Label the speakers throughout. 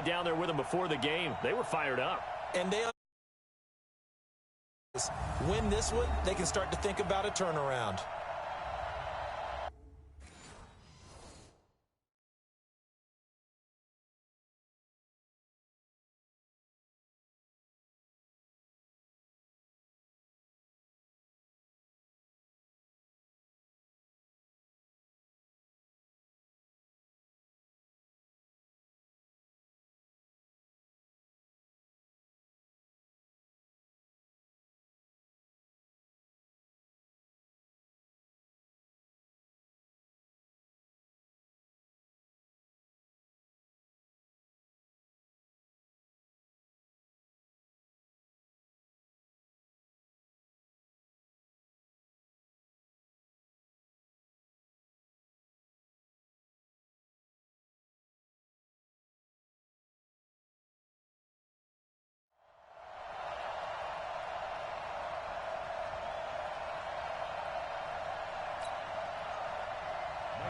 Speaker 1: down there with them before the game. They were fired up.
Speaker 2: And they win this one, they can start to think about a turnaround.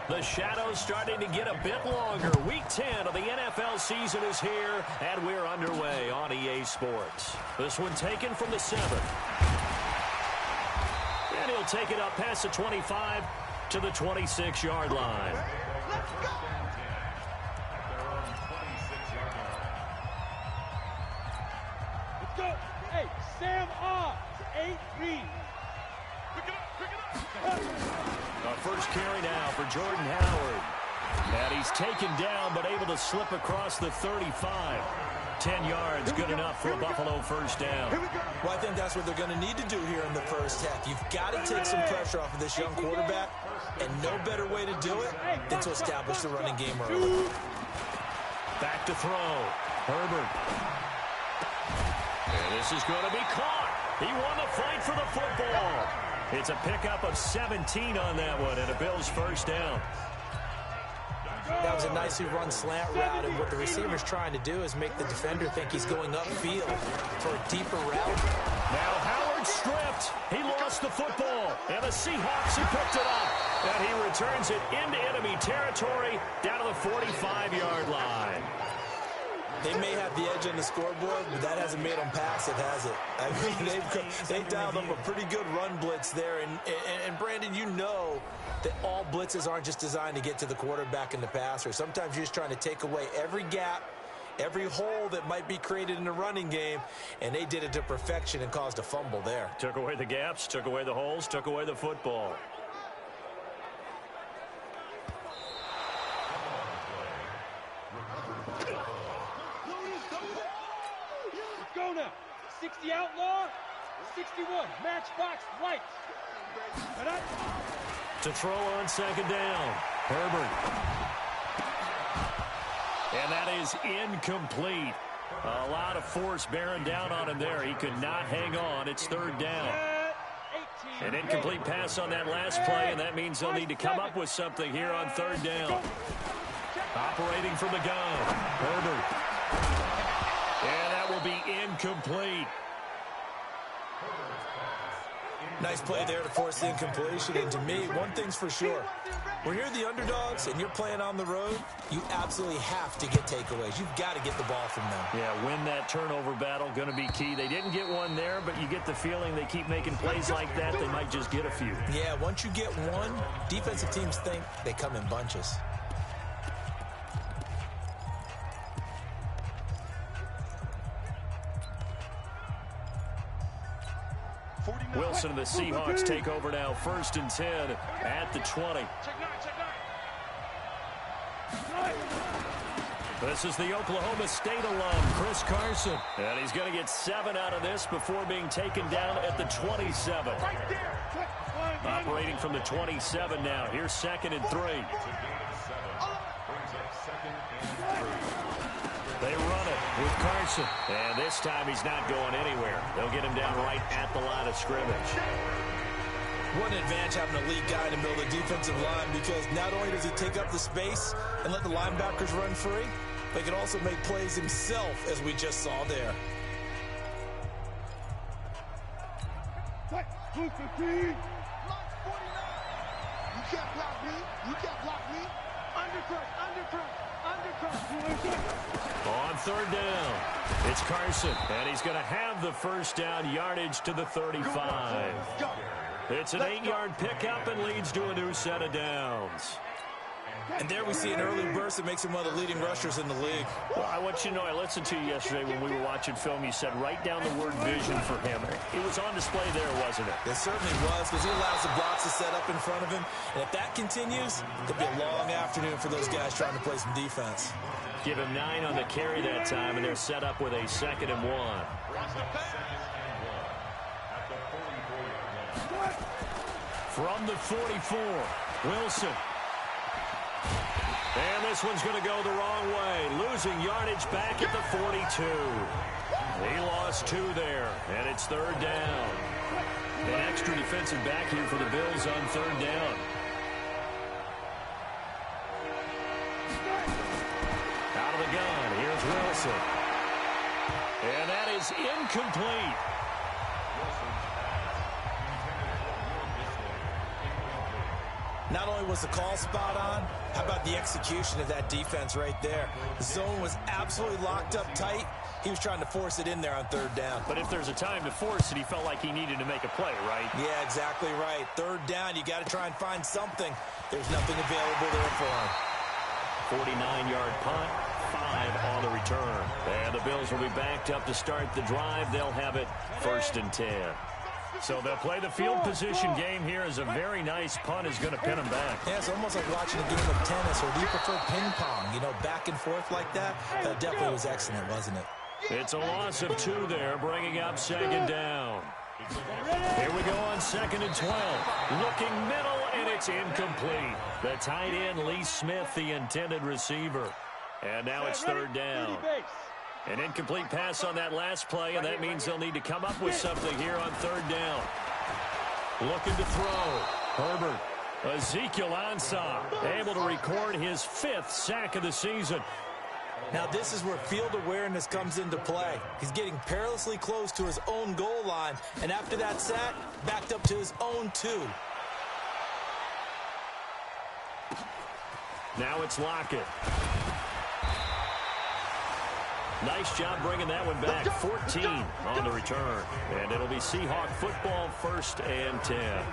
Speaker 1: The shadows starting to get a bit longer. Week 10 of the NFL season is here, and we're underway on EA Sports. This one taken from the 7. And he'll take it up past the 25 to the 26-yard line.
Speaker 3: Let's go! Let's go! Hey, Sam off to 8 feet. Pick it up, pick it up.
Speaker 1: First carry now for Jordan Howard. And he's taken down, but able to slip across the 35. 10 yards, good enough for a Buffalo first down.
Speaker 2: Well, I think that's what they're going to need to do here in the first half. You've got to take some pressure off of this young quarterback, and no better way to do it than to establish the running game early.
Speaker 1: Back to throw. Herbert. And this is going to be caught. He won the fight for the football. It's a pickup of 17 on that one, and a Bills first down.
Speaker 2: That was a nicely run slant route, and what the receiver's trying to do is make the defender think he's going upfield for a deeper route.
Speaker 1: Now Howard stripped. He lost the football, and the Seahawks have picked it up. And he returns it into enemy territory down to the 45-yard line.
Speaker 2: They may have the edge on the scoreboard, but that hasn't made them pass it, has it? I mean, they've dialed up a pretty good run blitz there. And Brandon, you know that all blitzes aren't just designed to get to the quarterback and the passer. Sometimes you're just trying to take away every gap, every hole that might be created in the running game, and they did it to perfection and caused a fumble there.
Speaker 1: Took away the gaps, took away the holes, took away the football.
Speaker 3: Go now. 60 outlaw, 61 matchbox lights.
Speaker 1: To throw on second down. Herbert. And that is incomplete. A lot of force bearing down on him there. He could not hang on. It's third down. An incomplete pass on that last play, and that means they'll need to come up with something here on third down. Operating from the gun. Herbert. And that will be incomplete.
Speaker 2: Nice play there to force the incompletion. And to me, one thing's for sure. When you're the underdogs and you're playing on the road, you absolutely have to get takeaways. You've got to get the ball from them.
Speaker 1: Yeah, win that turnover battle, going to be key. They didn't get one there, but you get the feeling they keep making plays like that, they might just get a few.
Speaker 2: Yeah, once you get one, defensive teams think they come in bunches.
Speaker 1: Wilson and the Seahawks take over now, 1st and 10 at the 20. This is the Oklahoma State alum, Chris Carson. And he's going to get 7 out of this before being taken down at the 27. Operating from the 27 now. Here's 2nd and 3. They run it with Carson. And this time he's not going anywhere. They'll get him down right at the line of scrimmage.
Speaker 2: What an advantage having a lead guy in the middle of the defensive line, because not only does he take up the space and let the linebackers run free, but he can also make plays himself, as we just saw there.
Speaker 3: You can't block me. You can't block me. Undercut.
Speaker 1: On third down. It's Carson, and he's going to have the first down, yardage to the 35. It's an 8-yard pickup and leads to a new set of downs.
Speaker 2: And there we see an early burst that makes him one of the leading rushers in the league.
Speaker 1: Well, I want you to know, I listened to you yesterday when we were watching film. You said write down the word vision for him. It was on display there, wasn't it?
Speaker 2: It certainly was, because he allows the blocks to set up in front of him. And if that continues, it could be a long afternoon for those guys trying to play some defense.
Speaker 1: Give him 9 on the carry that time, and they're set up with a 2nd and 1. From the 44, Wilson. And this one's going to go the wrong way. Losing yardage back at the 42. He lost 2 there, and it's third down. An extra defensive back here for the Bills on third down. Out of the gun, here's Wilson. And that is incomplete.
Speaker 2: Not only was the call spot on, how about the execution of that defense right there? The zone was absolutely locked up tight. He was trying to force it in there on third down.
Speaker 1: But if there's a time to force it, he felt like he needed to make a play, right?
Speaker 2: Yeah, exactly right. Third down, you got to try and find something. There's nothing available there for him.
Speaker 1: 49-yard punt, 5 on the return. And the Bills will be backed up to start the drive. They'll have it 1st and 10. So they'll play the field position game here as a very nice punt is going to pin them back.
Speaker 2: Yeah, it's almost like watching a game of tennis, or do you prefer ping pong? You know, back and forth like that? That definitely was excellent, wasn't it?
Speaker 1: It's a loss of 2 there, bringing up 2nd down. Here we go on 2nd and 12. Looking middle, and it's incomplete. The tight end, Lee Smith, the intended receiver. And now it's third down. An incomplete pass on that last play, and that means they'll need to come up with something here on third down. Looking to throw. Herbert. Ezekiel Ansah able to record his 5th sack of the season.
Speaker 2: Now this is where field awareness comes into play. He's getting perilously close to his own goal line, and after that sack, backed up to his own 2.
Speaker 1: Now it's Lockett. Nice job bringing that one back. 14 on the return. And it'll be Seahawk football, 1st and 10.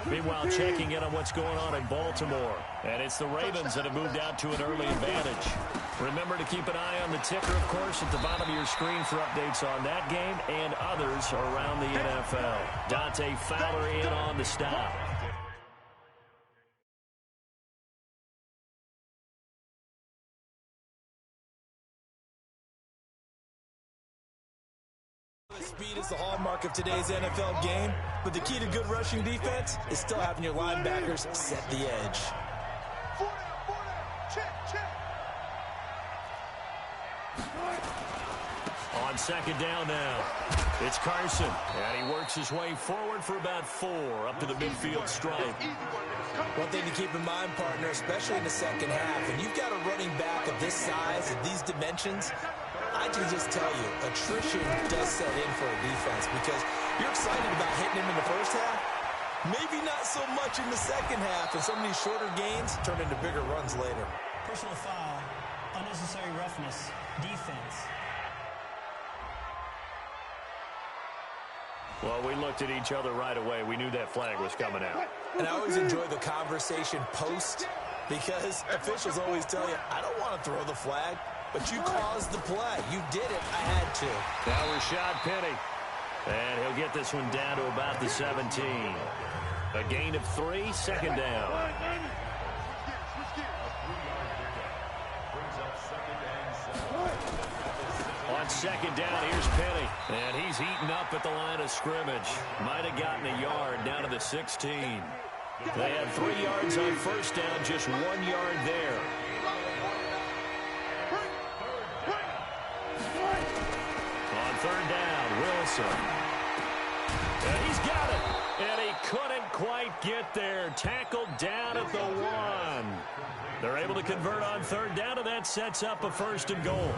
Speaker 1: Meanwhile, checking in on what's going on in Baltimore. And it's the Ravens that have moved out to an early advantage. Remember to keep an eye on the ticker, of course, at the bottom of your screen for updates on that game and others around the NFL. Dante Fowler in on the stop.
Speaker 2: Speed is the hallmark of today's NFL game, but the key to good rushing defense is still having your linebackers set the edge.
Speaker 1: On 2nd down now, it's Carson, and he works his way forward for about 4 up to the midfield stripe.
Speaker 2: One thing to keep in mind, partner, especially in the second half, and you've got a running back of this size and these dimensions, I can just tell you, attrition does set in for a defense, because you're excited about hitting him in the first half, maybe not so much in the second half, and some of these shorter gains turn into bigger runs later.
Speaker 4: Personal foul, unnecessary roughness, defense.
Speaker 1: Well, we looked at each other right away. We knew that flag was coming out.
Speaker 2: And I always enjoy the conversation post, because officials always tell you, I don't want to throw the flag, but you caused the play. You did it. I had to.
Speaker 1: Now Rashad Penny. And he'll get this one down to about the 17. A gain of 3, 2nd down. On 2nd down, here's Penny. And he's eaten up at the line of scrimmage. Might have gotten a yard down to the 16. They had 3 yards on 1st down, just 1 yard there. On 3rd down, Wilson. And he's got it. And he couldn't quite get there. Tackled down at the 1. They're able to convert on 3rd down, and that sets up a 1st and goal.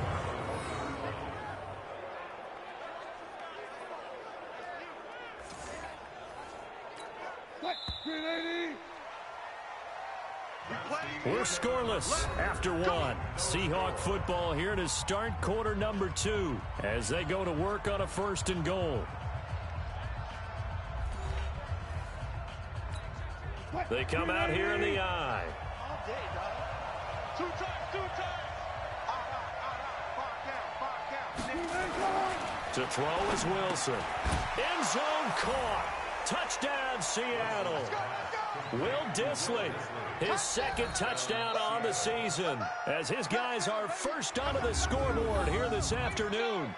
Speaker 3: Green 80. Replay.
Speaker 1: We're scoreless after one. Seahawk football here to start quarter number 2 as they go to work on a 1st and goal. They come out here in the eye.
Speaker 3: Two times.
Speaker 1: To throw is Wilson. End zone caught. Touchdown, Seattle. Will Dissly, his 2nd touchdown on the season, as his guys are first onto the scoreboard here this afternoon.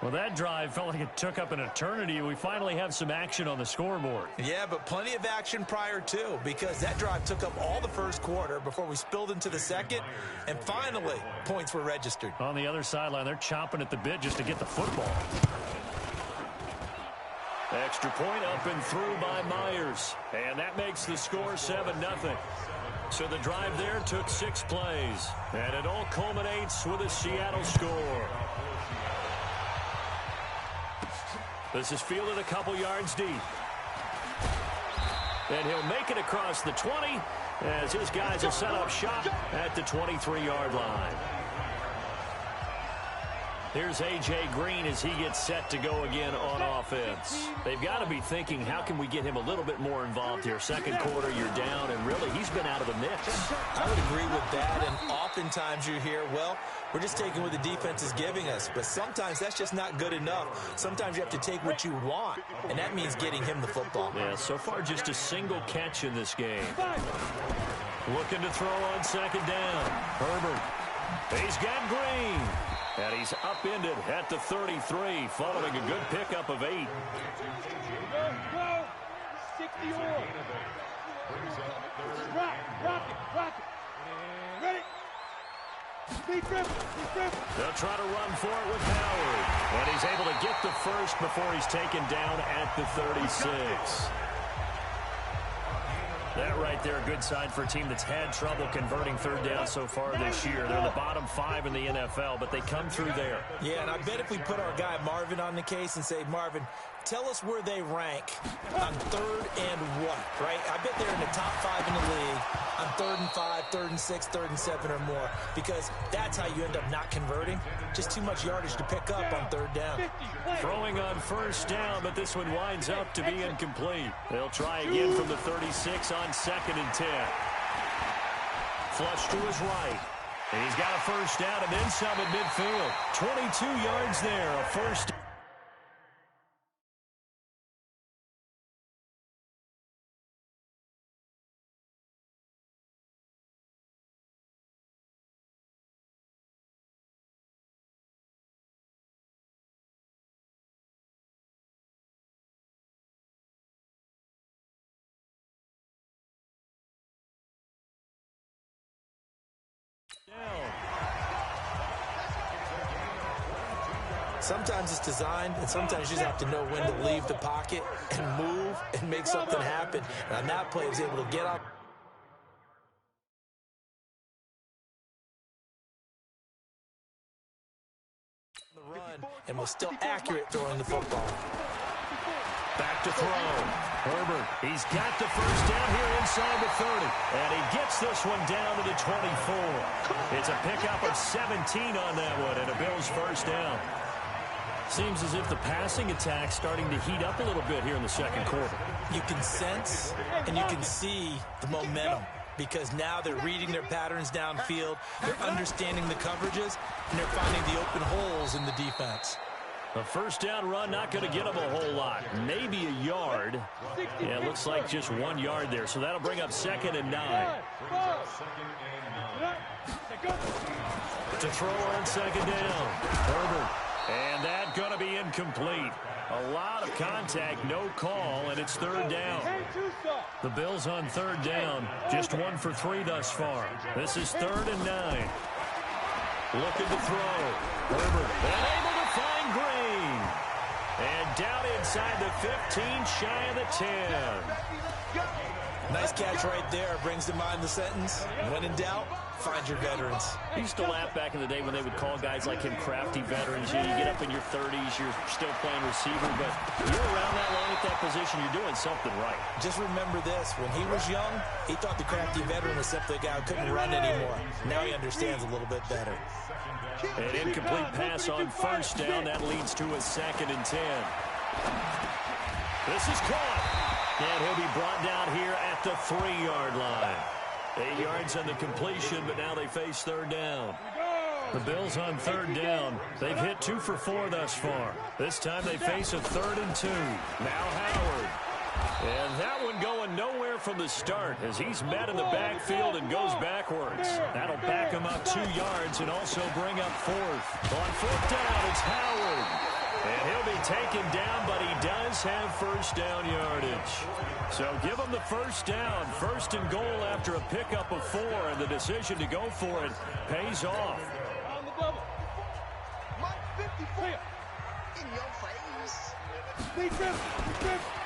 Speaker 1: Well, that drive felt like it took up an eternity. We finally have some action on the scoreboard.
Speaker 2: Yeah, but plenty of action prior to, because that drive took up all the first quarter before we spilled into the second, and finally, points were registered.
Speaker 1: On the other sideline, they're chomping at the bit just to get the football. Extra point up and through by Myers, and that makes the score 7-0. So the drive there took 6 plays, and it all culminates with a Seattle score. This is fielded a couple yards deep. And he'll make it across the 20 as his guys will set up shop at the 23-yard line. Here's A.J. Green as he gets set to go again on offense. They've got to be thinking, how can we get him a little bit more involved here? Second quarter, you're down, and really, he's been out of the mix.
Speaker 2: I would agree with that, and oftentimes you hear, well, we're just taking what the defense is giving us. But sometimes that's just not good enough. Sometimes you have to take what you want, and that means getting him the football.
Speaker 1: Yeah, so far just a single catch in this game. Looking to throw on 2nd down. Herbert. He's got Green. And he's upended at the 33, following a good pickup of 8.
Speaker 3: Go. 60 all. Rock it. Ready? Speed dribble.
Speaker 1: They'll try to run for it with Howard. And he's able to get the first before he's taken down at the 36. That right there, a good sign for a team that's had trouble converting 3rd down so far this year. They're in the bottom 5 in the NFL, but they come through there.
Speaker 2: Yeah, and I bet if we put our guy Marvin on the case and say, Marvin, tell us where they rank on 3rd and what, right? I bet they're in the top 5 in the league on 3rd and 5, 3rd and 6, 3rd and 7 or more, because that's how you end up not converting. Just too much yardage to pick up on 3rd down.
Speaker 1: Throwing on 1st down, but this one winds up to be incomplete. They'll try again from the 36 on 2nd and 10. Flush to his right. And he's got a 1st down and then some at midfield. 22 yards there, a 1st down.
Speaker 2: Sometimes it's designed, and sometimes you just have to know when to leave the pocket and move and make something happen. And on that play, he was able to get up. The run, and was still accurate throwing the football.
Speaker 1: Back to throw. Herbert, he's got the 1st down here inside the 30. And he gets this one down to the 24. It's a pickup of 17 on that one, and a Bills 1st down. Seems as if the passing attack's starting to heat up a little bit here in the 2nd quarter.
Speaker 2: You can sense and you can see the momentum, because now they're reading their patterns downfield, they're understanding the coverages, and they're finding the open holes in the defense.
Speaker 1: A 1st down run, not going to get them a whole lot. Maybe a yard. Yeah, it looks like just 1 yard there. So that'll bring up 2nd and 9. To throw on 2nd down. Herbert. And that's going to be incomplete. A lot of contact, no call, and it's 3rd down. The Bills on 3rd down, just 1 for 3 thus far. This is 3rd and 9. Looking to throw. Herbert, and able to find Green. And down inside the 15, shy of the 10.
Speaker 2: Nice catch right there. Brings to mind the sentence, when in doubt, find your veterans.
Speaker 1: I used to laugh back in the day when they would call guys like him crafty veterans. You get up in your 30s, you're still playing receiver, but you're around that long at that position, you're doing something right.
Speaker 2: Just remember this. When he was young, he thought the crafty veteran was simply a guy who couldn't run anymore. Now he understands a little bit better.
Speaker 1: An incomplete pass on first down. That leads to a 2nd and 10. This is caught. And he'll be brought down here at the 3-yard line. 8 yards on the completion, but now they face 3rd down. The Bills on 3rd down. They've hit 2 for 4 thus far. This time they face a 3rd and 2. Now Howard. And that one going nowhere from the start as he's met in the backfield and goes backwards. That'll back him up 2 yards and also bring up 4th. On 4th down, it's Howard. And he'll be taken down, but he does have first down yardage. So give him the first down. 1st and goal after a pickup of 4, and the decision to go for it pays off.
Speaker 3: On the double. Mike 54. In your face.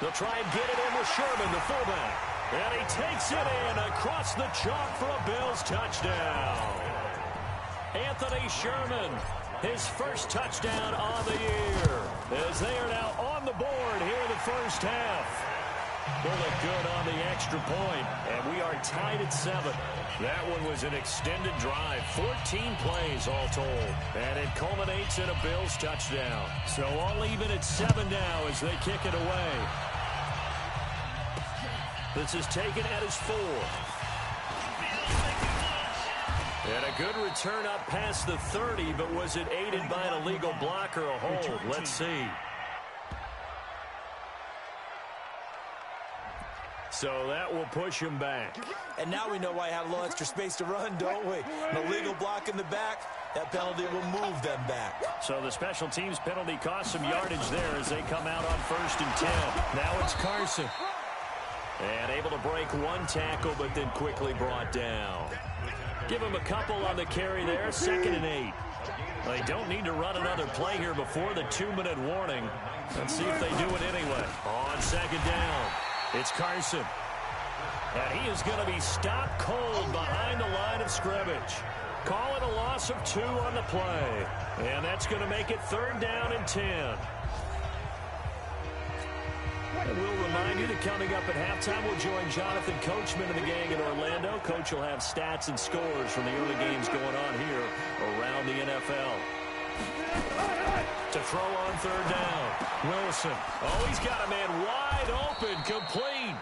Speaker 1: They'll try and get it in with Sherman, the fullback. And he takes it in across the chalk for a Bills touchdown. Anthony Sherman, his first touchdown on the year, as they are now on the board here in the first half. Bullet good on the extra point, and we are tied at 7. That one was an extended drive, 14 plays all told, and it culminates in a Bills touchdown. So all even at 7 now as they kick it away. This is taken at his 4. And a good return up past the 30, but was it aided by an illegal block or a hold? Let's see. So that will push him back.
Speaker 2: And now we know why he had a little extra space to run, don't we? An illegal block in the back, that penalty will move them back.
Speaker 1: So the special teams penalty cost some yardage there as they come out on 1st and 10. Now it's Carson. And able to break 1 tackle, but then quickly brought down. Give him a couple on the carry there, 2nd and 8. They don't need to run another play here before the 2-minute warning. Let's see if they do it anyway. On 2nd down, it's Carson. And he is going to be stopped cold behind the line of scrimmage. Call it a loss of 2 on the play. And that's going to make it 3rd down and 10. And we'll remind you that coming up at halftime, we'll join Jonathan Coachman and the gang in Orlando. Coach will have stats and scores from the early games going on here around the NFL. To throw on 3rd down, Wilson. Oh, he's got a man wide open, complete.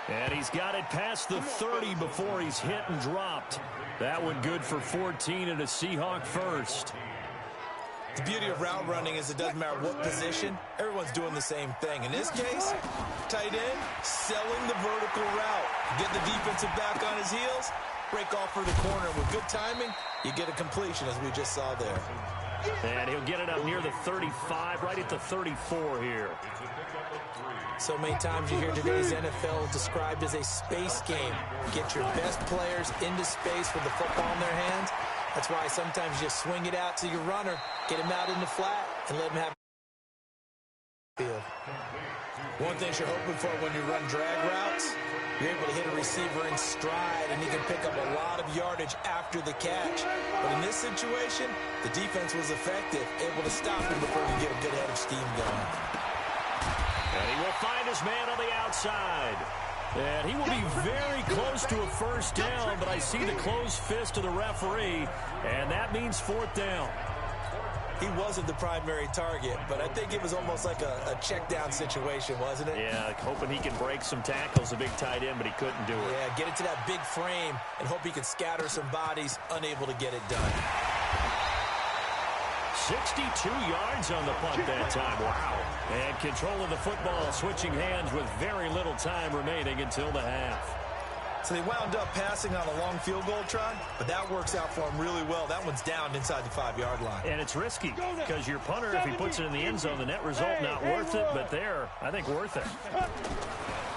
Speaker 1: And he's got it past the 30 before he's hit and dropped. That one good for 14 and a Seahawk first.
Speaker 2: The beauty of route running is it doesn't matter what position, everyone's doing the same thing. In this case, tight end, selling the vertical route. Get the defensive back on his heels, break off for the corner. With good timing, you get a completion, as we just saw there.
Speaker 1: And he'll get it up near the 35, right at the 34 here.
Speaker 2: So many times you hear today's NFL described as a space game. Get your best players into space with the football in their hands. That's why sometimes you just swing it out to your runner, get him out in the flat, and let him have field. One thing you're hoping for when you run drag routes, you're able to hit a receiver in stride, and he can pick up a lot of yardage after the catch. But in this situation, the defense was effective, able to stop him before he get a good head of steam going.
Speaker 1: And he will find his man on the outside. And he will be very close to a first down, but I see the closed fist of the referee, and that means 4th down.
Speaker 2: He wasn't the primary target, but I think it was almost like a check down situation, wasn't it?
Speaker 1: Yeah, hoping he can break some tackles, a big tight end, but he couldn't do it.
Speaker 2: Yeah, get it to that big frame and hope he can scatter some bodies, unable to get it done.
Speaker 1: 62 yards on the punt that time. Wow. And control of the football, switching hands with very little time remaining until the half.
Speaker 2: So they wound up passing on a long field goal try, but that works out for them really well. That one's down inside the 5-yard line.
Speaker 1: And it's risky because your punter, if he puts it in the end zone, the net result not worth it, but there, I think worth it.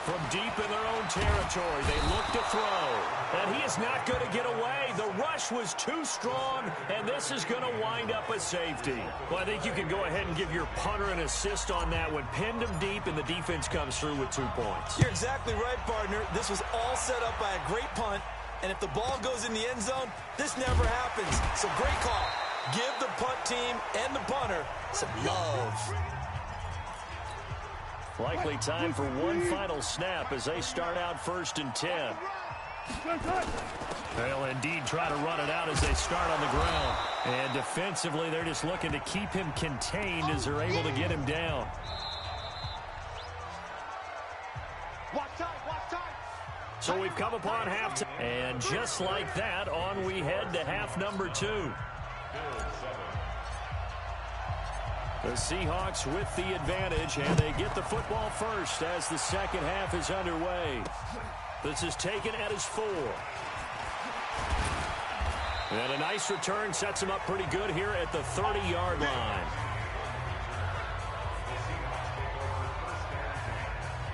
Speaker 1: From deep in their own territory, they look to throw. And he is not going to get away. The rush was too strong, and this is going to wind up a safety. Well, I think you can go ahead and give your punter an assist on that one. Pinned him deep, and the defense comes through with 2 points.
Speaker 2: You're exactly right, partner. This was all set up by a great punt And if the ball goes in the end zone, this never happens. So great call. Give the punt team and the punter some love.
Speaker 1: Likely time for one final snap as they start out 1st and 10. They'll indeed try to run it out as they start on the ground. And defensively, they're just looking to keep him contained as they're able to get him down. So we've come upon halftime. And just like that, on we head to half number 2. The Seahawks with the advantage, and they get the football first as the second half is underway. This is taken at his 4. And a nice return sets him up pretty good here at the 30-yard line.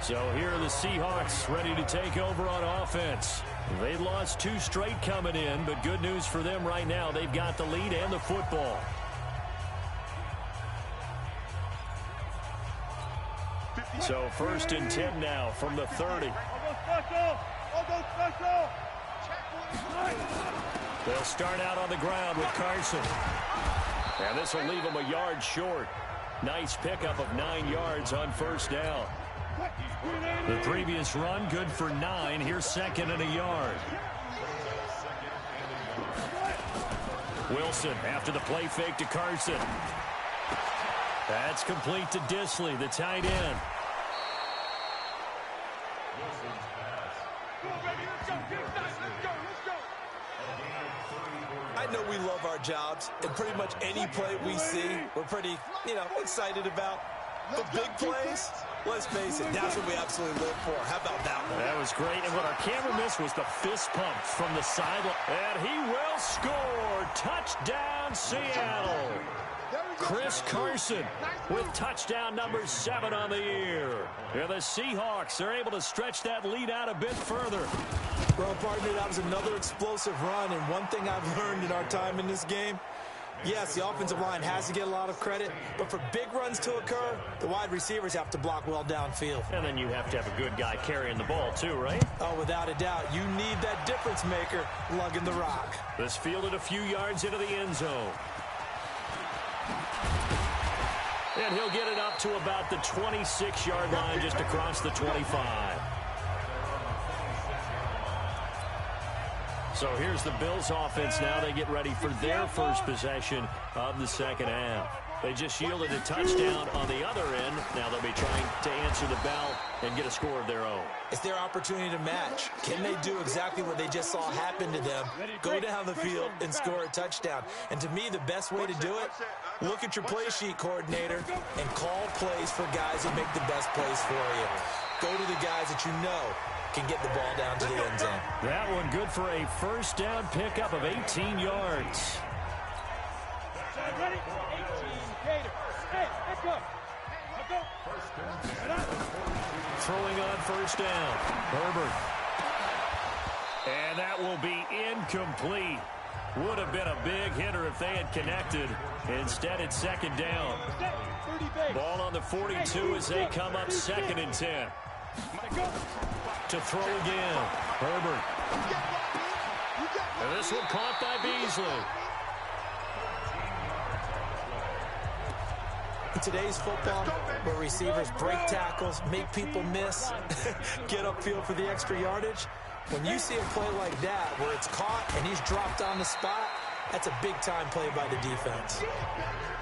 Speaker 1: So here are the Seahawks ready to take over on offense. They lost 2 straight coming in, but good news for them right now. They've got the lead and the football. So 1st and 10 now from the 30. They'll start out on the ground with Carson. And this will leave them a yard short. Nice pickup of 9 yards on 1st down. The previous run good for 9. Here's 2nd and a yard. Wilson after the play fake to Carson. That's complete to Disley, the tight end.
Speaker 2: I know we love our jobs, and pretty much any play we see, we're pretty, excited about. The big plays, let's face it, that's what we absolutely live for. How about that one?
Speaker 1: That was great, and what our camera missed was the fist pump from the sideline. And he will score. Touchdown, Seattle. Chris Carson with touchdown number 7 on the year. And the Seahawks are able to stretch that lead out a bit further.
Speaker 2: Well, partner, that was another explosive run, and one thing I've learned in our time in this game, yes, the offensive line has to get a lot of credit, but for big runs to occur, the wide receivers have to block well downfield.
Speaker 1: And then you have to have a good guy carrying the ball too, right?
Speaker 2: Oh, without a doubt. You need that difference maker lugging the rock.
Speaker 1: This fielded a few yards into the end zone. And he'll get it up to about the 26-yard line, just across the 25. So here's the Bills offense now. They get ready for their first possession of the second half. They just yielded a touchdown on the other end. Now they'll be trying to answer the bell and get a score of their own.
Speaker 2: It's their opportunity to match. Can they do exactly what they just saw happen to them? Go down the field and score a touchdown. And to me, the best way to do it, look at your play sheet coordinator and call plays for guys that make the best plays for you. Go to the guys that you know can get the ball down to the end zone.
Speaker 1: That one good for a first down pickup of 18 yards.
Speaker 3: Ready? 18 Gator. Hey, let's go.
Speaker 1: Throwing on first down. Herbert. And that will be incomplete. Would have been a big hitter if they had connected. Instead, it's second down. Ball on the 42 as they come up 2nd and 10. To throw again. Herbert. And this one caught by Beasley.
Speaker 2: In today's football, where receivers break tackles, make people miss, get upfield for the extra yardage, when you see a play like that where it's caught and he's dropped on the spot, that's a big-time play by the defense.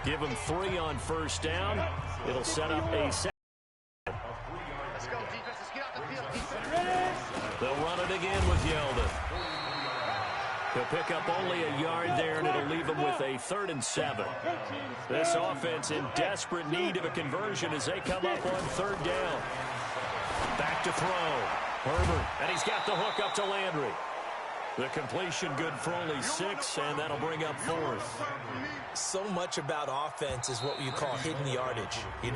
Speaker 1: Give him 3 on first down. It'll set up a second. They'll run it again with Yeldon. He'll pick up only a yard there, and it'll leave him with a 3rd and 7. This offense in desperate need of a conversion as they come up on 3rd down. Back to throw. Herbert, and he's got the hook up to Landry. The completion good for only 6, and that'll bring up 4th.
Speaker 2: So much about offense is what you call hidden yardage. You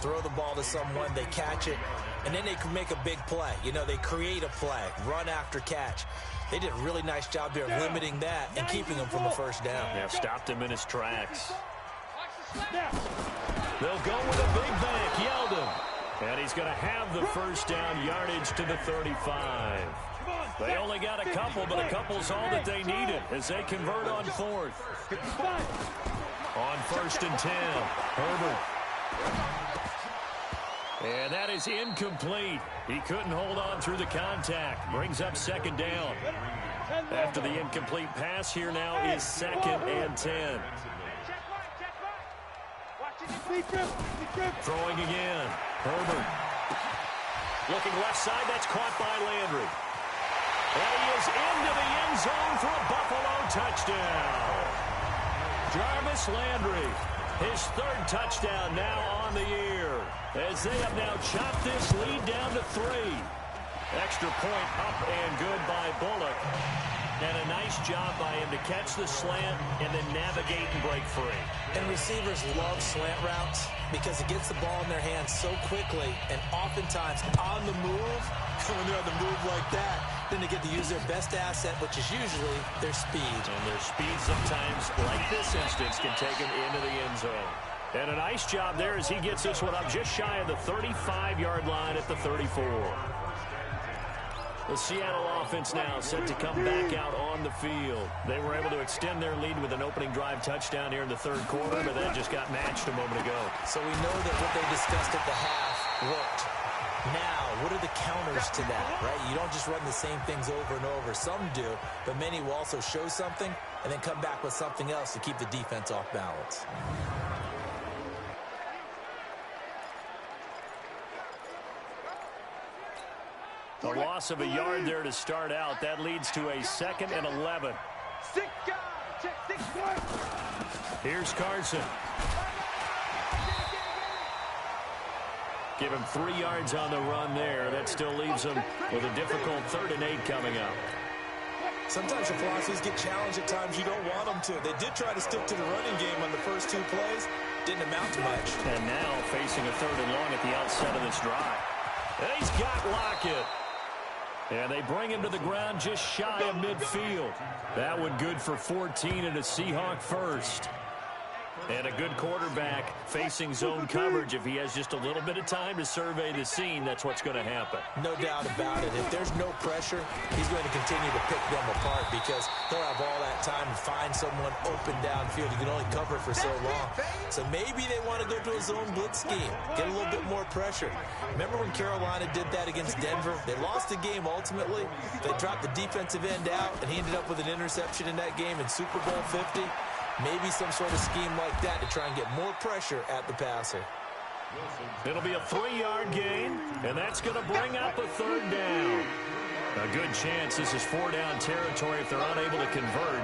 Speaker 2: throw the ball to someone, they catch it, and then they can make a big play. They create a play, run after catch. They did a really nice job there of limiting that and keeping him from a first down.
Speaker 1: Yeah, stopped him in his tracks. They'll go with a big back, Yeldon. And he's going to have the first down, yardage to the 35. They only got a couple, but a couple's all that they needed as they convert on fourth. On 1st and 10, Herbert. And that is incomplete. He couldn't hold on through the contact. Brings up 2nd down. After the incomplete pass, here now is 2nd and 10. Throwing again. Herbert. Looking left side. That's caught by Landry. And he is into the end zone for a Buffalo touchdown. Jarvis Landry, his 3rd touchdown now on the year, as they have now chopped this lead down to 3. Extra point up and good by Bullock. And a nice job by him to catch the slant and then navigate and break free.
Speaker 2: And receivers love slant routes because it gets the ball in their hands so quickly and oftentimes on the move. When they're on the move like that, then they get to use their best asset, which is usually their speed.
Speaker 1: And their speed sometimes, like this instance, can take them into the end zone. And a nice job there as he gets this one up just shy of the 35-yard line at the 34. The Seattle offense now set to come back out on the field. They were able to extend their lead with an opening drive touchdown here in the 3rd quarter, but that just got matched a moment ago.
Speaker 2: So we know that what they discussed at the half worked. Now, what are the counters to that, right? You don't just run the same things over and over. Some do, but many will also show something and then come back with something else to keep the defense off balance.
Speaker 1: A loss of a yard there to start out. That leads to a 2nd and 11. Here's Carson. Give him 3 yards on the run there. That still leaves him with a difficult 3rd and 8 coming up.
Speaker 2: Sometimes your philosophies get challenged at times you don't want them to. They did try to stick to the running game on the first 2 plays. Didn't amount to much.
Speaker 1: And now facing a 3rd and long at the outset of this drive. And he's got Lockett. And they bring him to the ground just shy of midfield. That one good for 14 and a Seahawk first. And a good quarterback facing zone coverage. If he has just a little bit of time to survey the scene, that's what's going to happen.
Speaker 2: No doubt about it. If there's no pressure, he's going to continue to pick them apart because he'll have all that time to find someone open downfield. He can only cover for so long. So maybe they want to go to a zone blitz scheme, get a little bit more pressure. Remember when Carolina did that against Denver? They lost the game ultimately. They dropped the defensive end out, and he ended up with an interception in that game in Super Bowl 50. Maybe some sort of scheme like that to try and get more pressure at the passer.
Speaker 1: It'll be a 3-yard gain, and that's going to bring up a 3rd down. A good chance this is 4-down territory if they're unable to convert.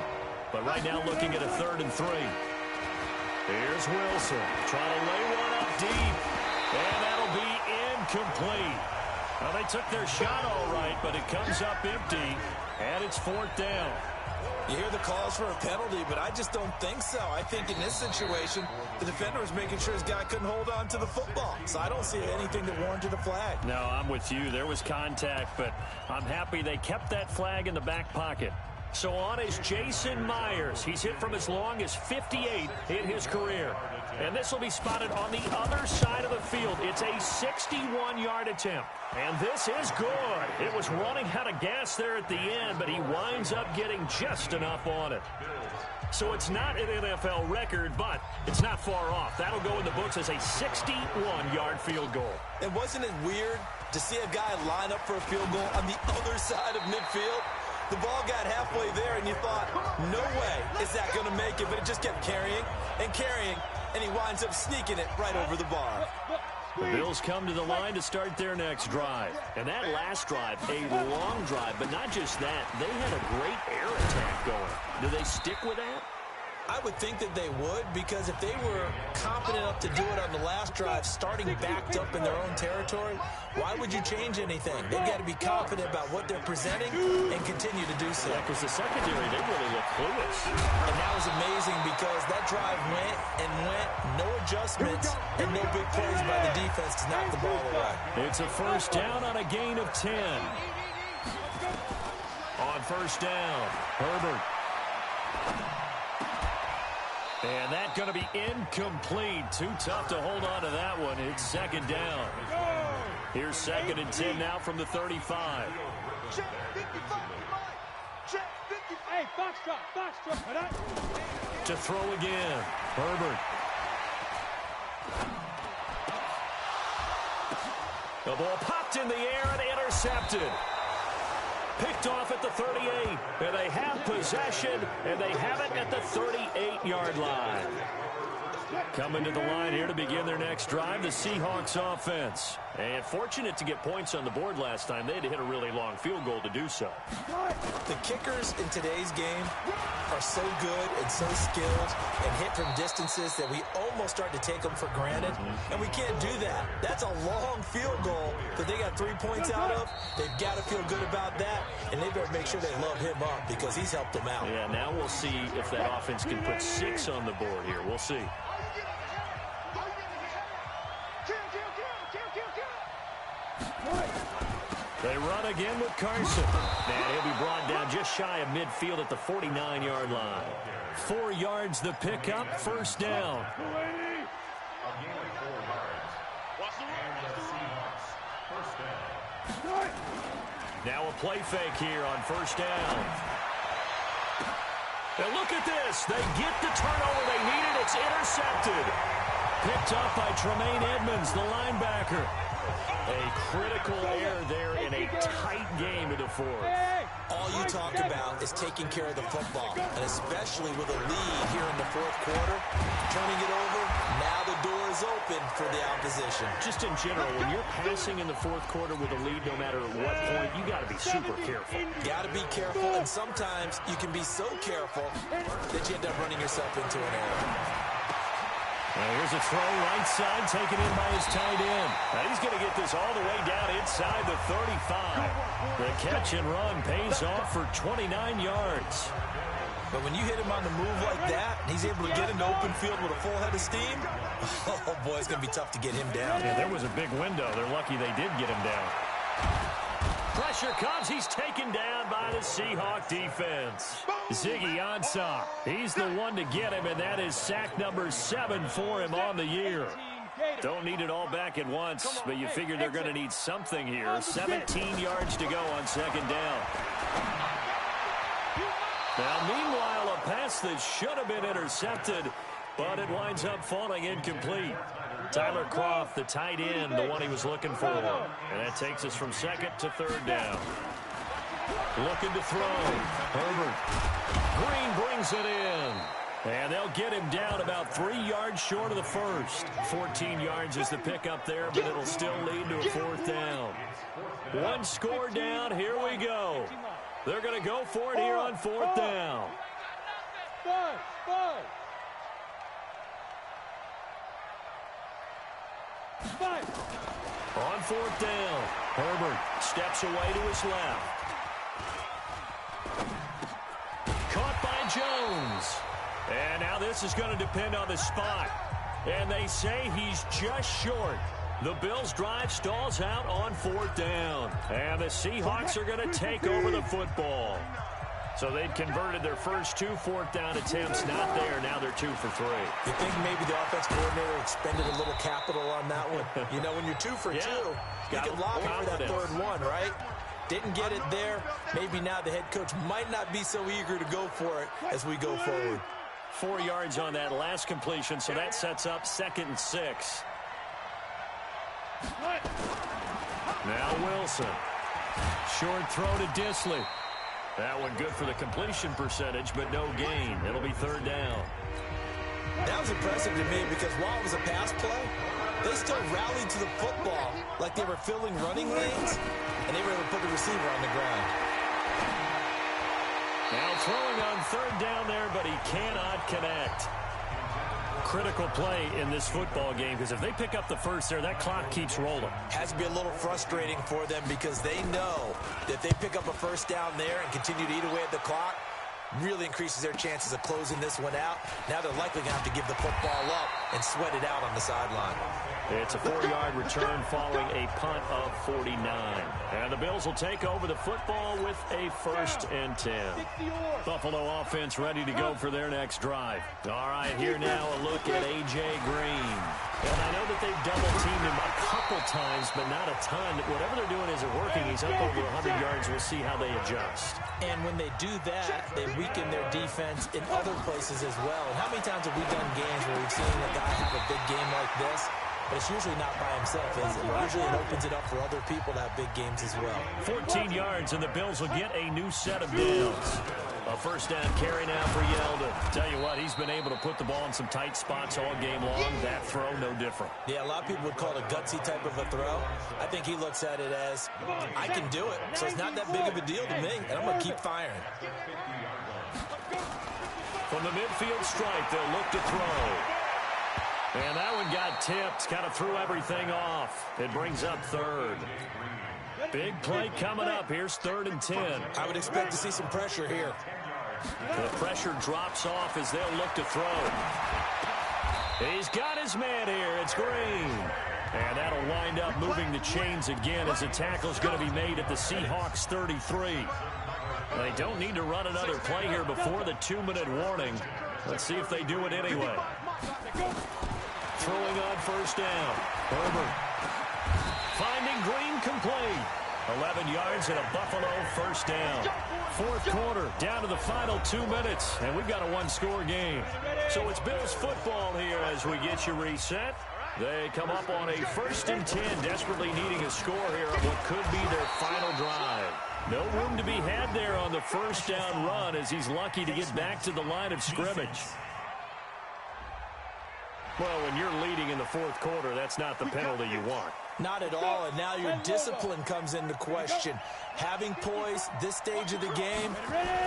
Speaker 1: But right now looking at a 3rd and 3. Here's Wilson trying to lay one up deep, and that'll be incomplete. Well, they took their shot all right, but it comes up empty, and it's 4th down.
Speaker 2: You hear the calls for a penalty, but I just don't think so. I think in this situation, the defender was making sure his guy couldn't hold on to the football. So I don't see anything that warranted a flag.
Speaker 1: No, I'm with you. There was contact, but I'm happy they kept that flag in the back pocket. So on is Jason Myers. He's hit from as long as 58 in his career. And this will be spotted on the other side of the field. It's a 61-yard attempt. And this is good. It was running out of gas there at the end, but he winds up getting just enough on it. So it's not an NFL record, but it's not far off. That'll go in the books as a 61-yard field goal.
Speaker 2: And wasn't it weird to see a guy line up for a field goal on the other side of midfield? The ball got halfway there, and you thought, no way is that going to make it, but it just kept carrying and carrying, and he winds up sneaking it right over the bar.
Speaker 1: The Bills come to the line to start their next drive. And that last drive, a long drive, but not just that. They had a great air attack going. Do they stick with that?
Speaker 2: I would think that they would, because if they were confident enough to do it on the last drive, starting backed up in their own territory, why would you change anything? They've got to be confident about what they're presenting and continue to do so.
Speaker 1: Yeah, because the secondary, they really look clueless.
Speaker 2: And that was amazing because that drive went and went, no adjustments, and no big plays by the defense to knock the ball away.
Speaker 1: It's a 1st down on a gain of 10. On 1st down, Herbert. And that's going to be incomplete. Too tough to hold on to that one. It's 2nd down. Here's 2nd and 10 now from the 35.
Speaker 3: Check 55. Check 50. Hey, foxtrot.
Speaker 1: To throw again. Herbert. The ball popped in the air and intercepted. Picked off at the 38. And they have possession, and they have it at the 38-yard line. Coming to the line here to begin their next drive, the Seahawks offense. And fortunate to get points on the board last time. They had to hit a really long field goal to do so.
Speaker 2: The kickers in today's game are so good and so skilled and hit from distances that we almost start to take them for granted. And we can't do that. That's a long field goal that they got 3 points out of. They've got to feel good about that, and they better make sure they love him up because he's helped them out.
Speaker 1: Yeah, now we'll see if that offense can put 6 on the board here. We'll see. They run again with Carson. And he'll be brought down just shy of midfield at the 49-yard line. 4 yards the pickup, first down. Now a play fake here on first down. And look at this. They get the turnover they needed. It's intercepted. Picked up by Tremaine Edmonds, the linebacker. A critical error there in a tight game of the fourth.
Speaker 2: All you talk about is taking care of the football, and especially with a lead here in the fourth quarter, turning it over, now the door is open for the opposition.
Speaker 1: Just in general, when you're passing in the fourth quarter with a lead, no matter what point, you got to be super careful.
Speaker 2: Got to be careful, and sometimes you can be so careful that you end up running yourself into an error.
Speaker 1: Now here's a throw right side taken in by his tight end. Now he's going to get this all the way down inside the 35. The catch and run pays off for 29 yards.
Speaker 2: But when you hit him on the move like that, and he's able to get into open field with a full head of steam, oh boy, it's going to be tough to get him down.
Speaker 1: Yeah, there was a big window. They're lucky they did get him down. Pressure comes. He's taken down by the Seahawk defense. Ziggy Ansah. He's the one to get him, and that is sack number 7 for him on the year. Don't need it all back at once, but you figure they're going to need something here. 17 yards to go on second down. Now, meanwhile, a pass that should have been intercepted, but it winds up falling incomplete. Tyler Kroft, the tight end, the one he was looking for. And that takes us from second to third down. Looking to throw. Herbert. Green brings it in. And they'll get him down about 3 yards short of the first. 14 yards is the pickup there, but it'll still lead to a fourth down. One score down. Here we go. They're going to go for it here on fourth down. On fourth down, Herbert steps away to his left. Caught by Jones. And now this is going to depend on the spot. And they say he's just short. The Bills' drive stalls out on fourth down. And the Seahawks are going to take over the football. So they'd converted their first 2 fourth-down attempts. Not there. Now they're 2 for 3.
Speaker 2: You think maybe the offense coordinator expended a little capital on that one? You know, when you're 2 for 2, you can lob for that third one, right? Didn't get it there. Maybe now the head coach might not be so eager to go for it as we go forward.
Speaker 1: 4 yards on that last completion, so that sets up 2nd and 6. Now Wilson. Short throw to Dissly. That one good for the completion percentage, but no gain. It'll be third down.
Speaker 2: That was impressive to me because while it was a pass play, they still rallied to the football like they were filling running lanes, and they were able to put the receiver on the ground.
Speaker 1: Now throwing on third down there, but he cannot connect. Critical play in this football game because if they pick up the first there, that clock keeps rolling.
Speaker 2: Has to be a little frustrating for them because they know that if they pick up a first down there and continue to eat away at the clock, really increases their chances of closing this one out. Now they're likely going to have to give the football up and sweat it out on the sideline.
Speaker 1: It's a 4-yard return following a punt of 49. And the Bills will take over the football with a 1st and 10. Buffalo offense ready to go for their next drive. All right, here now a look at A.J. Green. And I know that they've double-teamed him a couple times, but not a ton. Whatever they're doing isn't working. He's up over 100 yards. We'll see how they adjust.
Speaker 2: And when they do that, they weaken their defense in other places as well. And how many times have we done games where we've seen a guy have a big game like this? But it's usually not by himself, is it? Usually it opens it up for other people to have big games as well.
Speaker 1: 14 yards, and the Bills will get a new set of downs. A first down carry now for Yeldon. Tell you what, he's been able to put the ball in some tight spots all game long. That throw, no different.
Speaker 2: Yeah, a lot of people would call it a gutsy type of a throw. I think he looks at it as, I can do it, so it's not that big of a deal to me, and I'm going to keep firing.
Speaker 1: From the midfield stripe, they'll look to throw. And that one got tipped, kind of threw everything off. It brings up third. Big play coming up. Here's 3rd and 10.
Speaker 2: I would expect to see some pressure here.
Speaker 1: The pressure drops off as they'll look to throw. He's got his man here. It's Green. And that'll wind up moving the chains again as the tackle's going to be made at the Seahawks 33. They don't need to run another play here before the 2-minute warning. Let's see if they do it anyway. Throwing on first down. Herbert finding Green complete. 11 yards and a Buffalo first down. 4th quarter, down to the final 2 minutes, and we've got a one-score game. So it's Bills football here as we get you reset. They come up on a 1st and 10, desperately needing a score here on what could be their final drive. No room to be had there on the first down run as he's lucky to get back to the line of scrimmage. Well, when you're leading in the 4th quarter, that's not the penalty you want.
Speaker 2: Not at all, and now your discipline comes into question. Having poise this stage of the game,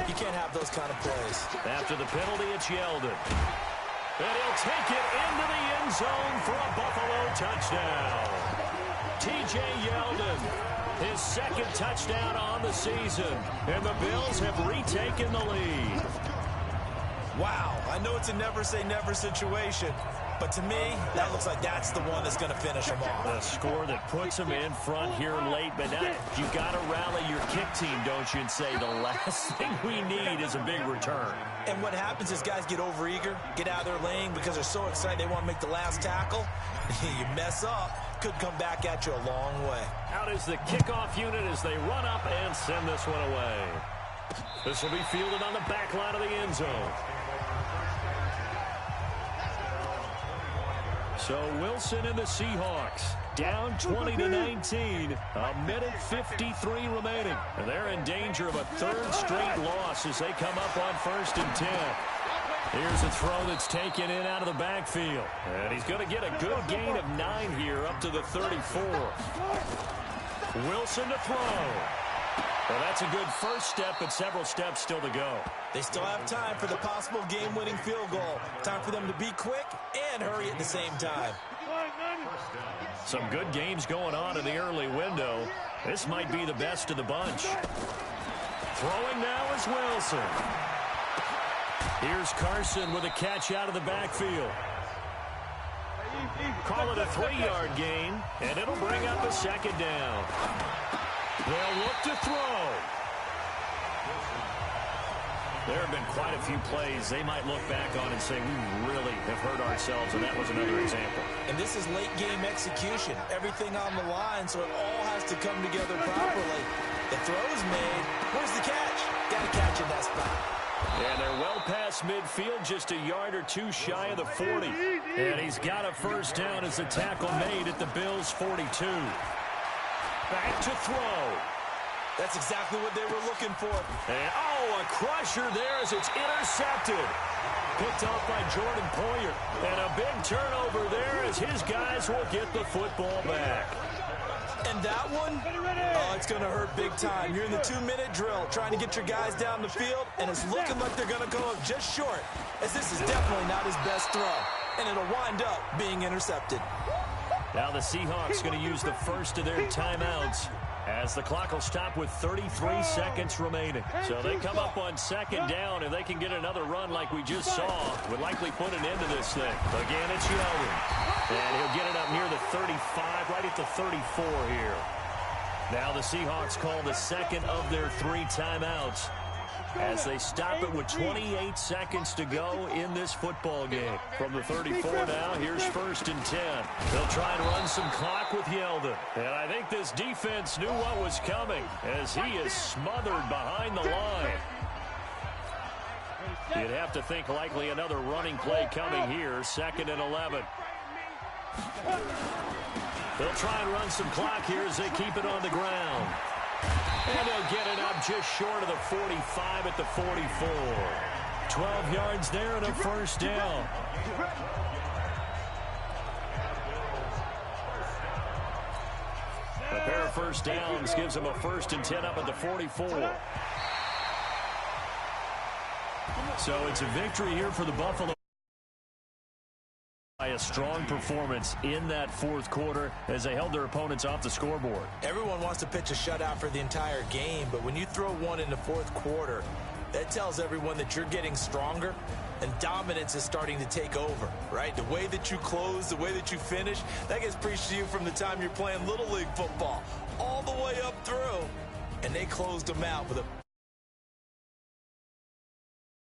Speaker 2: you can't have those kind of plays.
Speaker 1: After the penalty, it's Yeldon. And he'll take it into the end zone for a Buffalo touchdown. T.J. Yeldon, his 2nd touchdown on the season, and the Bills have retaken the lead.
Speaker 2: Wow, I know it's a never-say-never situation, but to me, that looks like that's the one that's going to finish them off.
Speaker 1: A score that puts them in front here late, but now you got to rally your kick team, don't you, and say the last thing we need is a big return.
Speaker 2: And what happens is guys get overeager, get out of their lane because they're so excited they want to make the last tackle. You mess up, could come back at you a long way.
Speaker 1: Out is the kickoff unit as they run up and send this one away. This will be fielded on the back line of the end zone. So Wilson and the Seahawks down 20-19. A minute 53 remaining. And they're in danger of a 3rd straight loss as they come up on 1st and 10. Here's a throw that's taken in out of the backfield. And he's going to get a good gain of 9 here up to the 34. Wilson to throw. Well, that's a good first step, but several steps still to go.
Speaker 2: They still have time for the possible game-winning field goal. Time for them to be quick and hurry at the same time.
Speaker 1: Some good games going on in the early window. This might be the best of the bunch. Throwing now is Wilson. Here's Carson with a catch out of the backfield. Call it a 3-yard gain, and it'll bring up a 2nd down. They'll look to throw. There have been quite a few plays they might look back on and say, we really have hurt ourselves, and that was another example.
Speaker 2: And this is late-game execution. Everything on the line, so it all has to come together properly. The throw's made. Where's the catch? Got to catch in that spot.
Speaker 1: And they're well past midfield, just a yard or two shy of the 40. And he's got a first down as the tackle made at the Bills' 42. Back to throw.
Speaker 2: That's exactly what they were looking for.
Speaker 1: And, a crusher there as it's intercepted. Picked off by Jordan Poyer. And a big turnover there as his guys will get the football back.
Speaker 2: And that one, it's going to hurt big time. You're in the 2-minute drill trying to get your guys down the field, and it's looking like they're going to go up just short, as this is definitely not his best throw. And it'll wind up being intercepted.
Speaker 1: Now the Seahawks going to use the first of their timeouts as the clock will stop with 33 seconds remaining. So they come up on 2nd down. If they can get another run like we just saw, would likely put an end to this thing. Again, it's Yeldon. And he'll get it up near the 35, right at the 34 here. Now the Seahawks call the 2nd of their 3 timeouts. as they stop it with 28 seconds to go in this football game. From the 34 now, here's 1st and 10. They'll try and run some clock with Yeldon. And I think this defense knew what was coming as he is smothered behind the line. You'd have to think likely another running play coming here, 2nd and 11. They'll try and run some clock here as they keep it on the ground. And they'll get it up just short of the 45 at the 44. 12 yards there and a 1st down. A pair of 1st downs gives them a 1st and 10 up at the 44. So it's a victory here for the Buffalo. By a strong performance in that 4th quarter as they held their opponents off the scoreboard.
Speaker 2: Everyone wants to pitch a shutout for the entire game, but when you throw one in the 4th quarter, that tells everyone that you're getting stronger and dominance is starting to take over, right? The way that you close, the way that you finish, that gets preached to you from the time you're playing Little League football all the way up through. And they closed them out with a